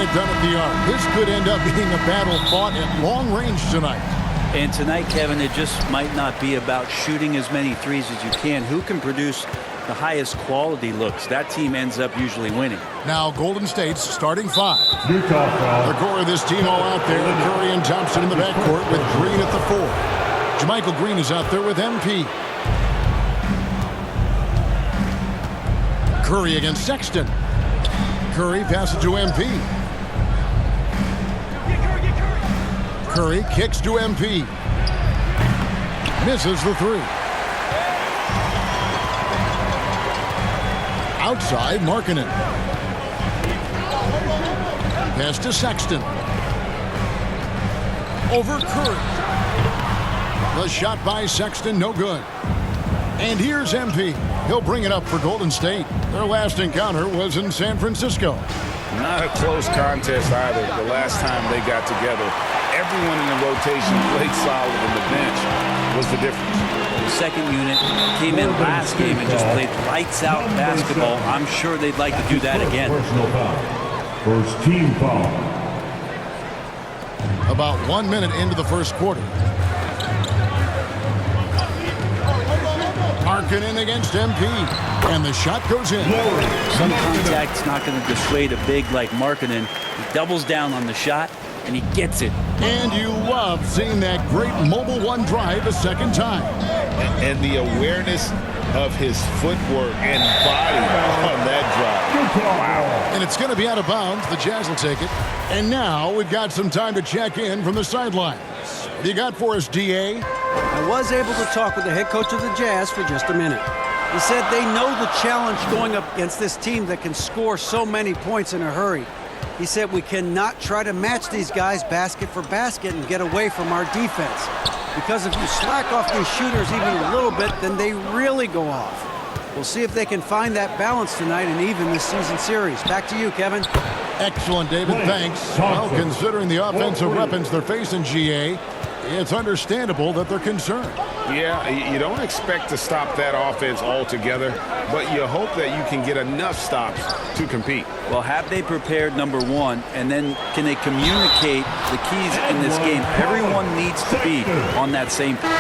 it done at the arc. This could end up being a battle fought at long range tonight. And tonight, Kevin, it just might not be about shooting as many threes as you can. Who can produce the highest quality looks? That team ends up usually winning. Now Golden State's starting five. The core of this team all out there. Curry and Thompson in the backcourt with Green at the 4. JaMychal Green is out there with MP. Curry against Sexton. Curry passes to MP. Curry kicks to MP. Misses the 3. Outside, Markkanen. Pass to Sexton. Over Curry. The shot by Sexton, no good. And here's MP. He'll bring it up for Golden State. Their last encounter was in San Francisco. Not a close contest either. The last time they got together, everyone in the rotation played solid, and the bench was the difference. The second unit came in last game and just played lights-out basketball. I'm sure they'd like to do that again. First team foul. About 1 minute into the first quarter. Markkanen against MP. And the shot goes in. Some contact's not going to dissuade a big like Markkanen. He doubles down on the shot, and he gets it. And you love seeing that great mobile one drive a second time. And the awareness of his footwork and body on that drive. Wow. And it's going to be out of bounds. The Jazz will take it. And now we've got some time to check in from the sidelines. What do you got for us, DA? I was able to talk with the head coach of the Jazz for just a minute. He said they know the challenge going up against this team that can score so many points in a hurry. He said we cannot try to match these guys basket for basket and get away from our defense. Because if you slack off these shooters even a little bit, then they really go off. We'll see if they can find that balance tonight and even this season series. Back to you, Kevin. Excellent, David. Thanks. Well, considering the offensive weapons they're facing, GA, it's understandable that they're concerned. Yeah, you don't expect to stop that offense altogether, but you hope that you can get enough stops to compete. Well, have they prepared, number one, and then can they communicate the keys in this game? Everyone needs to be on that same page.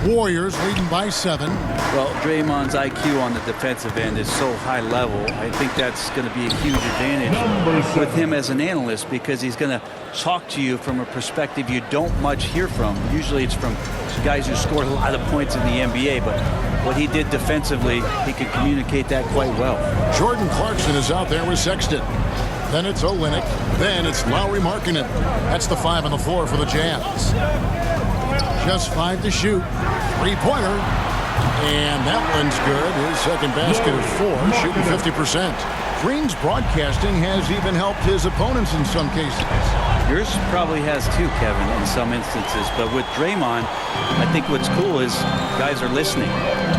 Warriors leading by 7. Well, Draymond's IQ on the defensive end is so high level. I think that's going to be a huge advantage with him as an analyst because he's going to talk to you from a perspective you don't much hear from. Usually it's from guys who scored a lot of points in the NBA, but what he did defensively, he can communicate that quite well. Jordan Clarkson is out there with Sexton. Then it's Olynyk. Then it's Lauri Markkanen. That's the 5 on the floor for the Jazz. Just 5 to shoot. Three-pointer. And that one's good. His second basket of 4, shooting 50%. Green's broadcasting has even helped his opponents in some cases. Yours probably has too, Kevin, in some instances. But with Draymond, I think what's cool is guys are listening.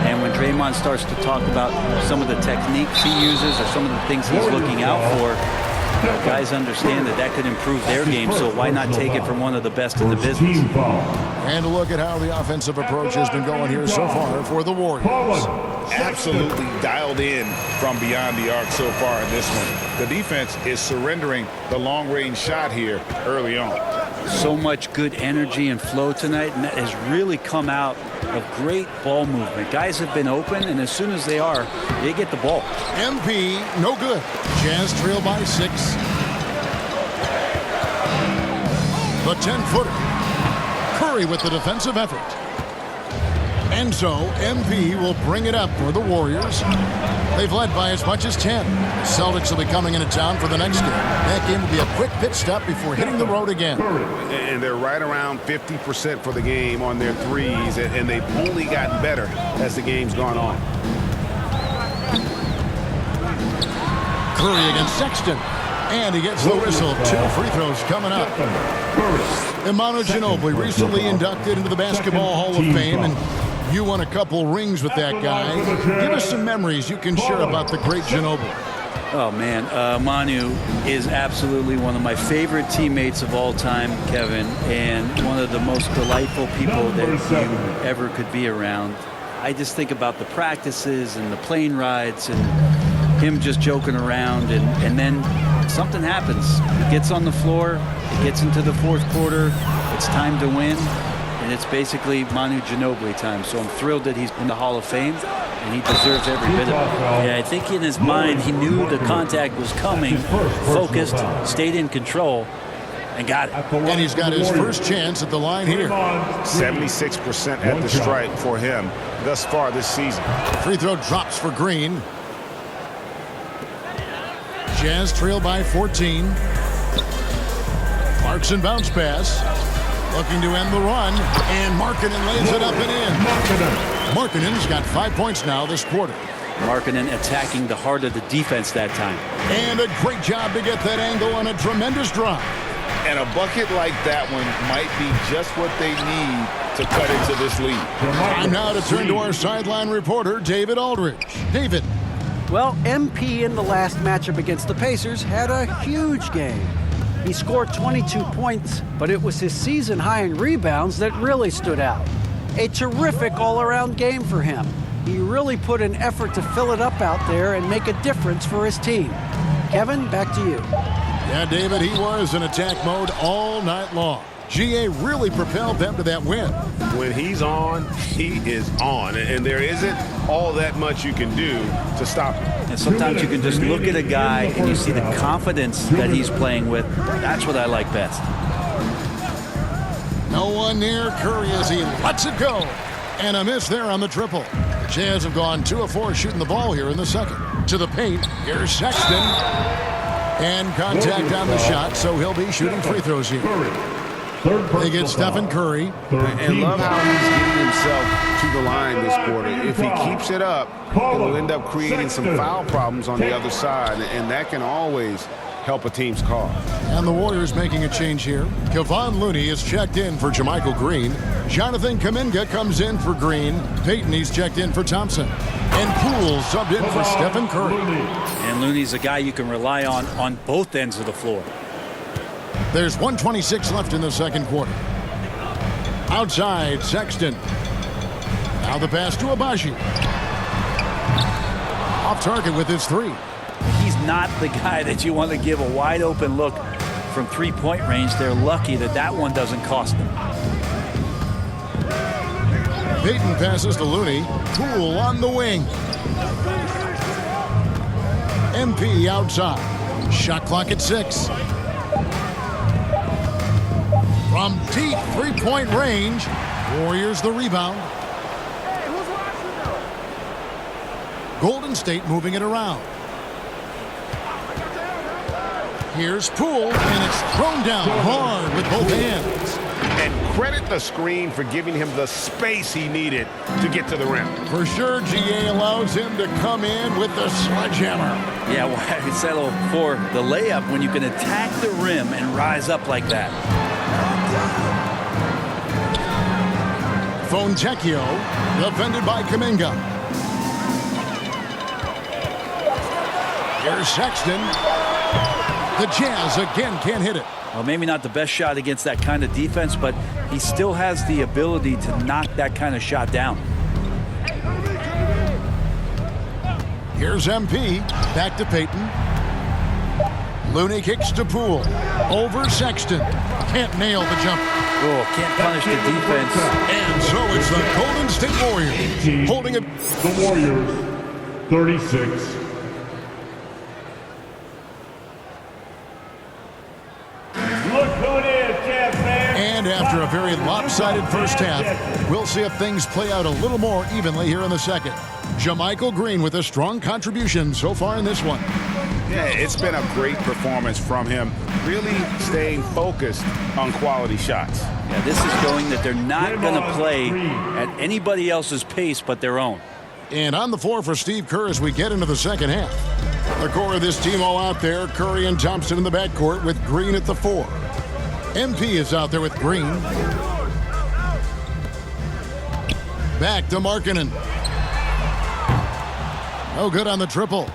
And when Draymond starts to talk about some of the techniques he uses or some of the things he's looking out for, guys understand that that could improve their game, so why not take it from one of the best in the business? And a look at how the offensive approach has been going here so far for the Warriors. Absolutely dialed in from beyond the arc so far in this one. The defense is surrendering the long-range shot here early on. So much good energy and flow tonight, and that has really come out of great ball movement. Guys have been open, and as soon as they are, they get the ball. MP, no good. Jazz trail by 6. The 10-footer. Curry with the defensive effort. And so MP will bring it up for the Warriors. They've led by as much as 10. The Celtics will be coming into town for the next game. That game will be a quick pit stop before hitting the road again. And they're right around 50% for the game on their threes, and they've only gotten better as the game's gone on. Curry against Sexton. And he gets the whistle. 2 free throws coming up. Imano Ginobili recently inducted into the Basketball Hall of Fame, and you won a couple rings with that guy. Give us some memories you can share about the great Ginobili. Oh, man. Manu is absolutely one of my favorite teammates of all time, Kevin, and one of the most delightful people that you ever could be around. I just think about the practices and the plane rides and him just joking around, and then something happens. He gets on the floor, it gets into the fourth quarter, it's time to win, and it's basically Manu Ginobili time. So I'm thrilled that he's in the Hall of Fame, and he deserves every bit of it. Yeah, I think in his mind he knew the contact was coming, focused, stayed in control, and got it. And he's got his first chance at the line here. 76% at the stripe for him thus far this season. Free throw drops for Green. Jazz trail by 14. Clarkson bounce pass. Looking to end the run. And Markkanen lays it up and in. Markkanen's got 5 points now this quarter. Markkanen attacking the heart of the defense that time. And a great job to get that angle on a tremendous drive. And a bucket like that one might be just what they need to cut into this lead. Time now to turn to our sideline reporter, David Aldridge. David. Well, MP in the last matchup against the Pacers had a huge game. He scored 22 points, but it was his season high in rebounds that really stood out. A terrific all-around game for him. He really put an effort to fill it up out there and make a difference for his team. Kevin, back to you. Yeah, David, he was in attack mode all night long. GA really propelled them to that win. When he's on, he is on. And there isn't all that much you can do to stop him. And sometimes you can just look at a guy and you see the confidence that he's playing with. That's what I like best. No one near Curry as he lets it go. And a miss there on the triple. The Jazz have gone 2 of 4 shooting the ball here in the second. To the paint, here's Sexton. And contact on the shot, so he'll be shooting free throws here. They get Stephen Curry. And love how he's getting himself to the line this quarter. If he keeps it up, it will end up creating some foul problems on the other side, and that can always help a team's cause. And the Warriors making a change here. Kevon Looney is checked in for Jermichael Green. Jonathan Kuminga comes in for Green. Payton, he's checked in for Thompson. And Poole subbed in for Stephen Curry. And Looney's a guy you can rely on both ends of the floor. There's 1:26 left in the second quarter. Outside, Sexton. Now the pass to Abaji. Off target with his three. He's not the guy that you want to give a wide open look from three-point range. They're lucky that that one doesn't cost them. Payton passes to Looney. Poole on the wing. MP outside. Shot clock at 6. From deep three-point range, Warriors the rebound. Golden State moving it around. Here's Poole, and it's thrown down hard with both hands. And credit the screen for giving him the space he needed to get to the rim. For sure, GA allows him to come in with the sledgehammer. Yeah, why settle for the layup when you can attack the rim and rise up like that? Fontecchio, defended by Kuminga. Here's Sexton. The Jazz again can't hit it. Well, maybe not the best shot against that kind of defense, but he still has the ability to knock that kind of shot down. Here's MP. Back to Payton. Looney kicks to Poole. Over Sexton. Can't nail the jump. Oh, can't punish the defense. And so it's the Golden State Warriors holding it. The Warriors, 36. And after a very lopsided first half, we'll see if things play out a little more evenly here in the second. Jermichael Green with a strong contribution so far in this one. Yeah, it's been a great performance from him, really staying focused on quality shots. Yeah, this is showing that they're not going to play at anybody else's pace but their own. And on the floor for Steve Kerr as we get into the second half. The core of this team all out there, Curry and Thompson in the backcourt with Green at the 4. MP is out there with Green. Back to Markkanen. No good on the triple.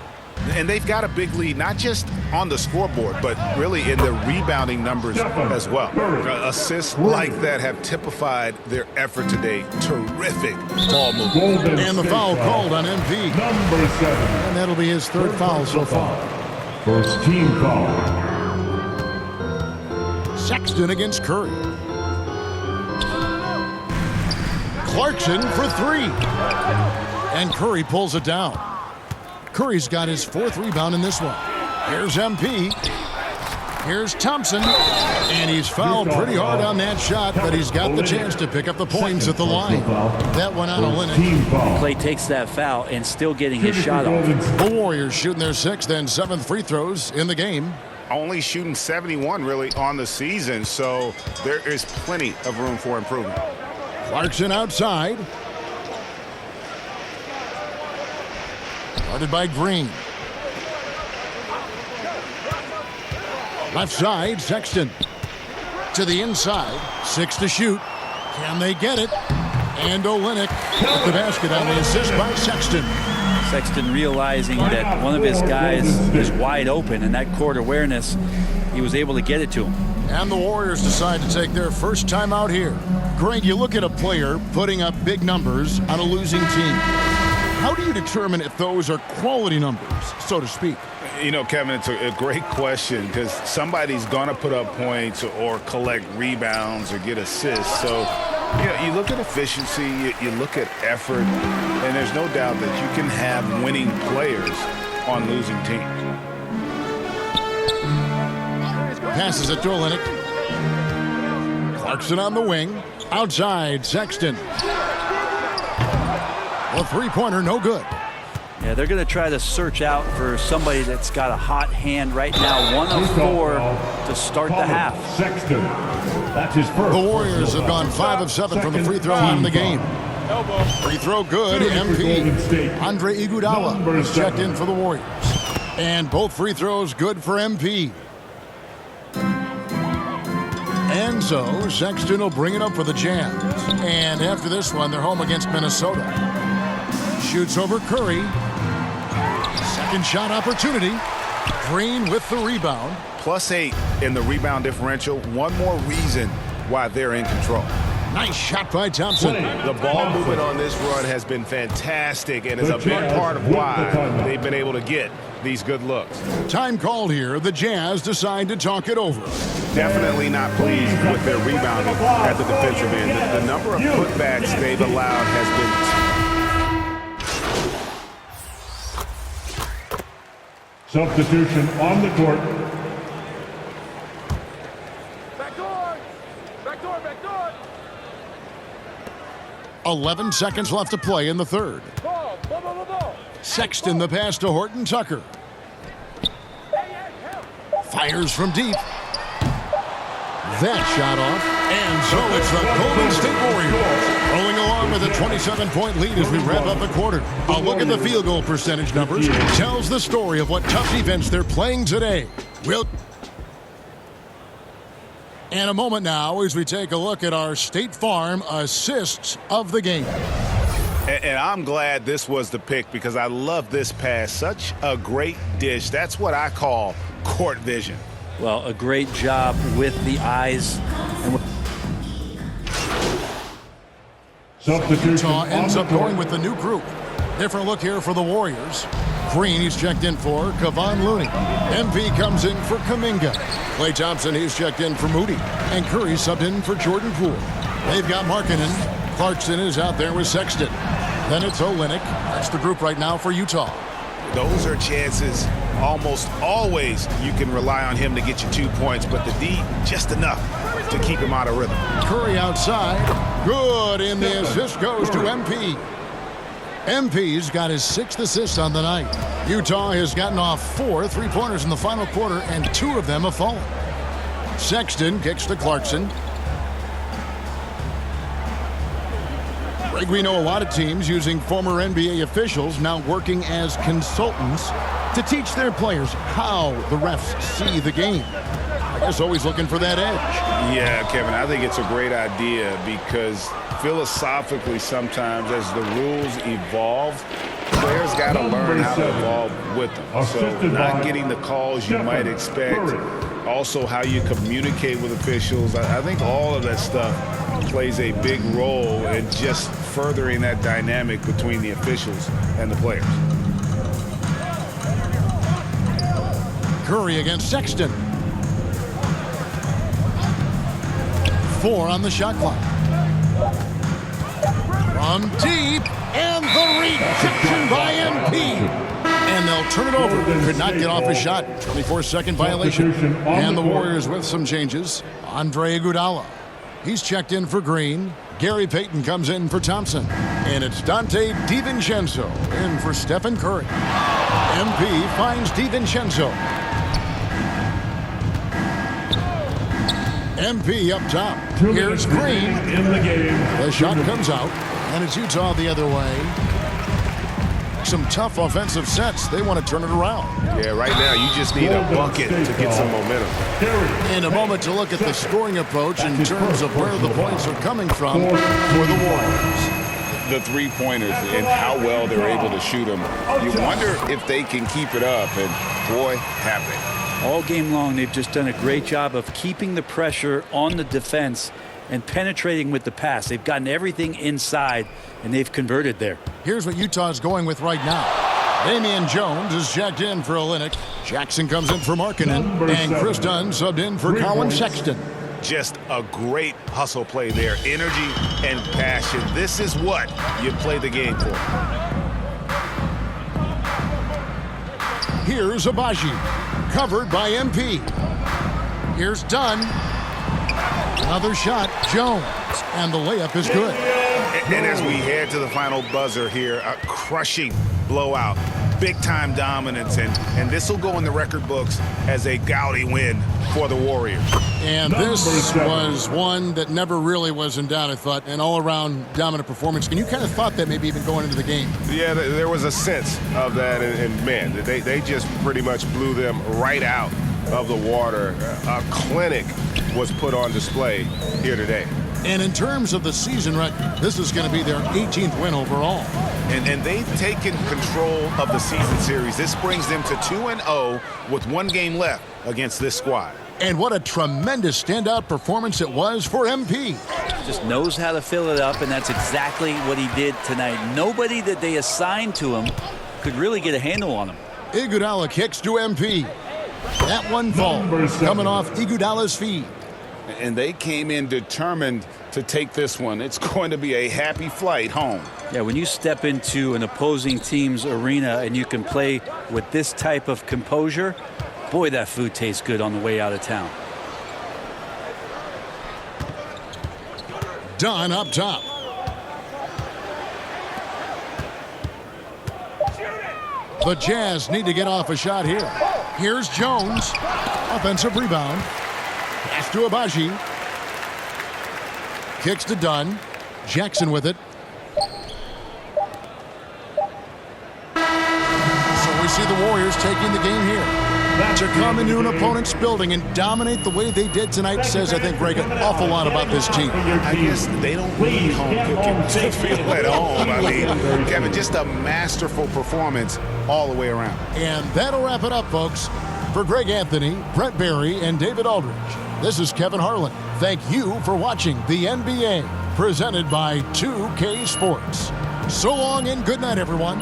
And they've got a big lead, not just on the scoreboard, but really in the rebounding numbers as well. Assists like that have typified their effort today. Terrific ball movement. And the foul called on MP. Number 7. And that'll be his third foul so far. First team foul. Sexton against Curry. Clarkson for 3. And Curry pulls it down. Curry's got his 4th rebound in this one. Here's MP. Here's Thompson. And he's fouled pretty hard on that shot, but he's got the chance to pick up the points at the line. That one on Olynyk. Clay takes that foul and still getting his shot off. The Warriors shooting their 6th and 7th free throws in the game. Only shooting 71 really on the season, so there is plenty of room for improvement. Clarkson outside. Guarded by Green. Left side, Sexton. To the inside, 6 to shoot. Can they get it? And Olynyk with the basket on the assist by Sexton. Sexton realizing that one of his guys is wide open, and that court awareness, he was able to get it to him. And the Warriors decide to take their first time out here. Greg, you look at a player putting up big numbers on a losing team. How do you determine if those are quality numbers, so to speak? You know, Kevin, it's a great question because somebody's going to put up points or collect rebounds or get assists. So, you know, you look at efficiency, you look at effort, and there's no doubt that you can have winning players on losing teams. Passes it to Olynyk. Clarkson on the wing. Outside, Sexton. A three-pointer, no good. Yeah, they're going to try to search out for somebody that's got a hot hand right now. 1 of 4 to start the half. Sexton. That's his first. The Warriors have gone 5 of 7 from the free throw line in the game. Free throw good, MP. Andre Iguodala is checked in for the Warriors. And both free throws good for MP. And so Sexton will bring it up for the Jazz. And after this one, they're home against Minnesota. Shoots over Curry. Second shot opportunity. Green with the rebound. +8 in the rebound differential. One more reason why they're in control. Nice shot by Thompson. The ball movement on this run has been fantastic and is a big part of why they've been able to get these good looks. Time called here. The Jazz decide to talk it over. Definitely not pleased with their rebounding at the defensive end. The number of putbacks they've allowed has been... Substitution on the court. Back door! 11 seconds left to play in the third. Ball! Sexton the pass to Horton Tucker. Fires from deep. That shot off. And so it's the Golden State Warriors rolling along with a 27-point lead as we wrap up the quarter. A look at the field goal percentage numbers tells the story of what tough defense they're playing today. And a moment now as we take a look at our State Farm assists of the game. And I'm glad this was the pick because I love this pass. Such a great dish. That's what I call court vision. Well, a great job with the eyes. Utah ends up going with the new group. Different look here for the Warriors. Green, he's checked in for Kevon Looney. MP comes in for Kuminga. Klay Thompson, he's checked in for Moody. And Curry subbed in for Jordan Poole. They've got Markkanen. Clarkson is out there with Sexton. Then it's Olynyk. That's the group right now for Utah. Those are chances almost always you can rely on him to get you 2 points, but the D just enough to keep him out of rhythm. Curry outside. Good, and the assist goes to MP. MP's got his 6th assist on the night. Utah has gotten off 4 three-pointers in the final quarter, and 2 of them have fallen. Sexton kicks to Clarkson. Greg, we know a lot of teams using former NBA officials now working as consultants to teach their players how the refs see the game. I guess always looking for that edge. Yeah, Kevin, I think it's a great idea because philosophically sometimes as the rules evolve, players got to learn how to evolve with them. So not getting the calls you might expect, also how you communicate with officials. I think all of that stuff plays a big role in just furthering that dynamic between the officials and the players. Curry against Sexton. 4 on the shot clock. From deep, and the rejection by MP. And they'll turn it over. Could not get off a shot. 24-second violation. And the Warriors with some changes. Andre Iguodala. He's checked in for Green. Gary Payton comes in for Thompson. And it's Dante DiVincenzo in for Stephen Curry. MP finds DiVincenzo. MP up top. Here's Green. The shot comes out, and it's Utah the other way. Some tough offensive sets. They want to turn it around. Yeah, right now you just need a bucket to get some momentum. In a moment to look at the scoring approach in terms of where the points are coming from for the Warriors. The three-pointers and how well they're able to shoot them. You wonder if they can keep it up, and boy, have they. All game long, they've just done a great job of keeping the pressure on the defense and penetrating with the pass. They've gotten everything inside, and they've converted there. Here's what Utah's going with right now. Damian Jones is checked in for Olynyk. Jackson comes in for Markkanen. And Chris Dunn subbed in for Colin Sexton. Just a great hustle play there. Energy and passion. This is what you play the game for. Here's Abaji. Covered by MP. Here's Dunn. Another shot, Jones. And the layup is good. And as we head to the final buzzer here, a crushing blowout. Big-time dominance, and this will go in the record books as a gaudy win for the Warriors. And this was one that never really was in doubt, I thought, an all-around dominant performance. And you kind of thought that maybe even going into the game. Yeah, there was a sense of that, and man, they just pretty much blew them right out of the water. A clinic was put on display here today. And in terms of the season record, this is going to be their 18th win overall. And they've taken control of the season series. This brings them to 2-0 with 1 game left against this squad. And what a tremendous standout performance it was for MP. Just knows how to fill it up, and that's exactly what he did tonight. Nobody that they assigned to him could really get a handle on him. Iguodala kicks to MP. That one falls, coming off Iguodala's feet. And they came in determined to take this one. It's going to be a happy flight home. Yeah, when you step into an opposing team's arena and you can play with this type of composure, boy, that food tastes good on the way out of town. Dunn up top. The Jazz need to get off a shot here. Here's Jones. Offensive rebound. Pass to Abaji. Kicks to Dunn. Jackson with it. So we see the Warriors taking the game here. To come into an opponent's building and dominate the way they did tonight says, I think, Greg, an awful lot about this team. I guess they don't need home cooking to feel at home. I mean, Kevin, just a masterful performance all the way around. And that'll wrap it up, folks. For Greg Anthony, Brett Barry, and David Aldridge, this is Kevin Harlan. Thank you for watching the NBA, presented by 2K Sports. So long and good night, everyone.